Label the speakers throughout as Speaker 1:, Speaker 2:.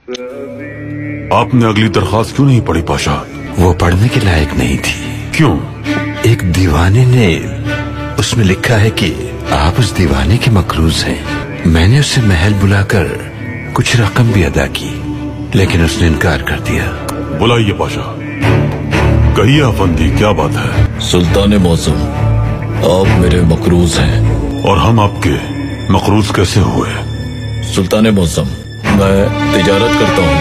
Speaker 1: आपने अगली दरख्वास्त क्यों नहीं पढ़ी पाशा?
Speaker 2: वो पढ़ने के लायक नहीं थी।
Speaker 1: क्यों?
Speaker 2: एक दीवाने ने उसमें लिखा है कि आप उस दीवाने के मकरूज हैं। मैंने उसे महल बुलाकर कुछ रकम भी अदा की, लेकिन उसने इनकार कर दिया।
Speaker 1: बुलाइए पाशा। कहिए अफंदी, क्या बात है?
Speaker 3: सुल्तान मौसम, आप मेरे मकरूज हैं।
Speaker 1: और हम आपके मकरूज कैसे हुए?
Speaker 3: सुल्तान मौसम, मैं तिजारत करता हूँ,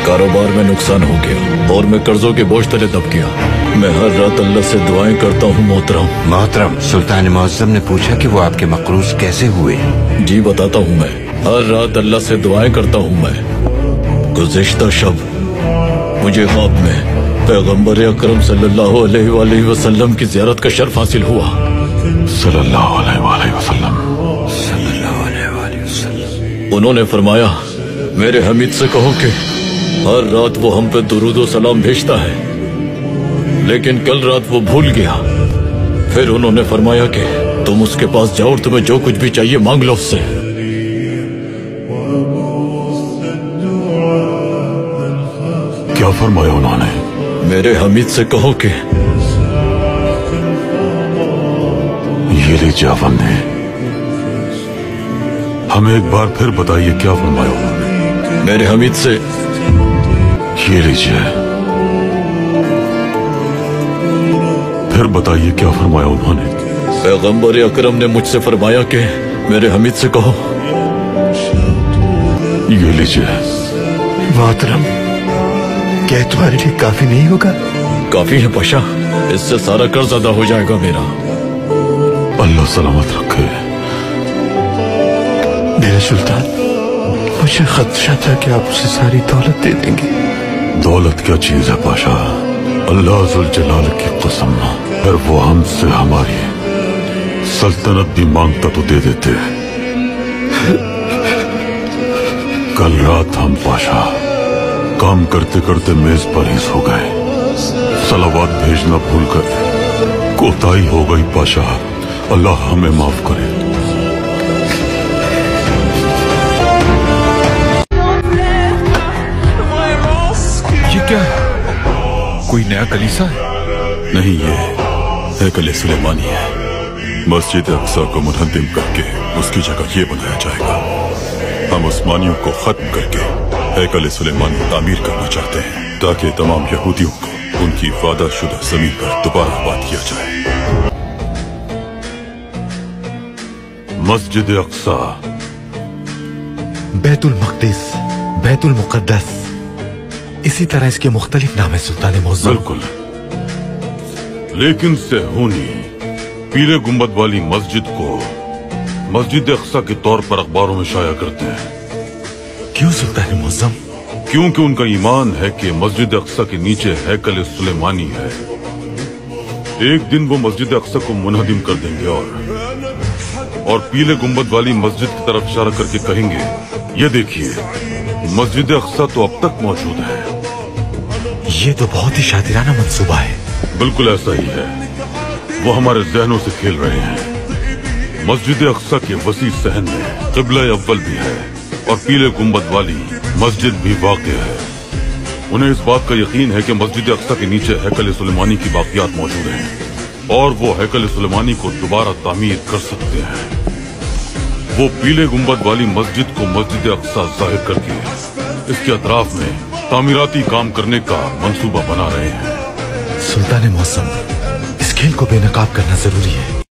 Speaker 3: कारोबार में नुकसान हो गया और मैं कर्जों के बोझ तले दब गया। मैं हर रात अल्लाह से दुआएं करता हूँ मोहतरम।
Speaker 2: सुल्तान मौसम ने पूछा कि वो आपके मकरूज कैसे हुए?
Speaker 3: जी बताता हूँ। मैं हर रात अल्लाह से दुआएं करता हूँ। मैं गुज़िश्ता शब मुझे ख्वाब में पैगंबर अकरम सल्लल्लाहु अलैहि वसल्लम की ज़ियारत का शर्फ हासिल हुआ।
Speaker 1: सल्लल्लाहु अलैहि वसल्लम।
Speaker 3: उन्होंने फरमाया, मेरे हमीद से कहो कि हर रात वो हम पे दुरूद और सलाम भेजता है, लेकिन कल रात वो भूल गया। फिर उन्होंने फरमाया कि तुम उसके पास जाओ और तुम्हें जो कुछ भी चाहिए मांग लो उससे।
Speaker 1: क्या फरमाया उन्होंने?
Speaker 3: मेरे हमीद से कहो कि
Speaker 1: ये लीजिए अफंदी, हमें एक बार फिर बताइए क्या फरमाया उन्होंने?
Speaker 3: मेरे हमीद से
Speaker 1: ये लीजिए, फिर बताइए क्या फरमाया उन्होंने?
Speaker 3: पैगंबर अकरम ने मुझसे फरमाया कि मेरे हमीद से कहो।
Speaker 1: ये लीजिए।
Speaker 2: मोहतरम, क्या तुम्हारे लिए काफी नहीं होगा?
Speaker 3: काफी है पाशा, इससे सारा कर्ज अदा हो जाएगा मेरा।
Speaker 1: अल्लाह सलामत रखे।
Speaker 2: मेरे सुल्तान, मुझे खदशा था कि आप उसे सारी दौलत दे देंगे।
Speaker 1: दौलत क्या चीज है पाशा? अल्लाह जुल जलाल की कसम, पर वो हमसे हमारी सल्तनत भी मांगता तो दे देते। कल रात हम पाशा काम करते करते मेज पर ही सो गए। सलावात भेजना भूल कर कोताही हो गई पाशा, अल्लाह हमें माफ करे।
Speaker 4: ये क्या है? कोई नया कलीसा है?
Speaker 1: नहीं, ये हैकल सुलेमानी है। मस्जिद अक्सा को मुनहद्दिम करके उसकी जगह ये बनाया जाएगा। हम उस्मानियों को खत्म करके हैकल सुलेमानी तामीर करना चाहते हैं, ताकि तमाम यहूदियों को उनकी वादा शुदा जमीन पर दोबारा आबाद किया जाए। मस्जिद अक्सा,
Speaker 4: बैतुल मक़दिस, बैतुल मुक़द्दस, इसी तरह इसके मुख्तलिफ नाम है सुल्तान मौज़म।
Speaker 1: बिल्कुल, लेकिन सेहूनी पीले गुंबद वाली मस्जिद को मस्जिद अक्सा के तौर पर अखबारों में शाया करते हैं।
Speaker 4: क्यों सुल्तान मौज़म?
Speaker 1: क्योंकि उनका ईमान है कि मस्जिद अक्सा के नीचे हैकल सुलेमानी है। एक दिन वो मस्जिद अक्सा को मुनहदिम कर देंगे और पीले गुंबद वाली मस्जिद की तरफ इशारा करके कहेंगे, ये देखिए, मस्जिद अक्सा तो अब तक मौजूद है।
Speaker 4: ये तो बहुत ही शातिराना मंसूबा है।
Speaker 1: बिल्कुल ऐसा ही है। वो हमारे जहनों से खेल रहे हैं। मस्जिद अक्सा के वसी सहन में क़िबला अव्वल भी है और पीले गुंबद वाली मस्जिद भी वाक़ है। उन्हें इस बात का यकीन है कि मस्जिद अक्सा के नीचे हैकल सुलेमानी की बाक़ियात मौजूद हैं और वो हैकल सुलेमानी को दोबारा तामीर कर सकते हैं। वो पीले गुंबद वाली मस्जिद को मस्जिद अक्सा जाहिर करके इसके अतराफ में तामीराती काम करने का मंसूबा बना रहे हैं।
Speaker 4: सुल्तान मौसम, इस खेल को बेनकाब करना जरूरी है।